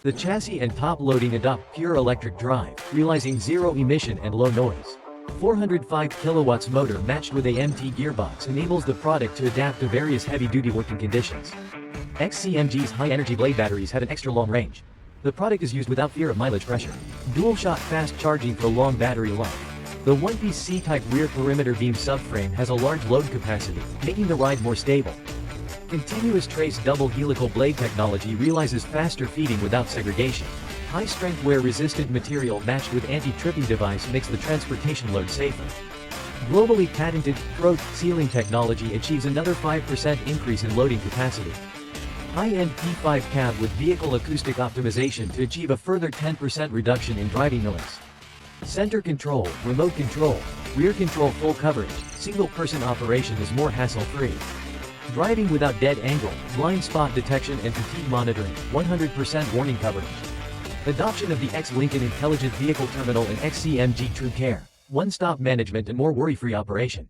The chassis and top loading adopt pure electric drive, realizing zero emission and low noise. 405 kilowatts motor matched with a MT gearbox enables the product to adapt to various heavy-duty working conditions. XCMG's high-energy blade batteries have an extra long range. The product is used without fear of mileage pressure. Dual-shot fast charging for long battery life. The one-piece C-type rear perimeter beam subframe has a large load capacity, making the ride more stable. Continuous trace double helical blade technology realizes faster feeding without segregation. High-strength wear-resistant material matched with anti-tripping device makes the transportation load safer. Globally patented, throat sealing technology achieves another 5% increase in loading capacity. High-end P5 cab with vehicle acoustic optimization to achieve a further 10% reduction in driving noise. Center control, remote control, rear control full coverage, single-person operation is more hassle-free. Driving without dead angle, blind spot detection and fatigue monitoring, 100% warning coverage. Adoption of the X-Lincoln Intelligent Vehicle Terminal and XCMG True Care, one-stop management and more worry-free operation.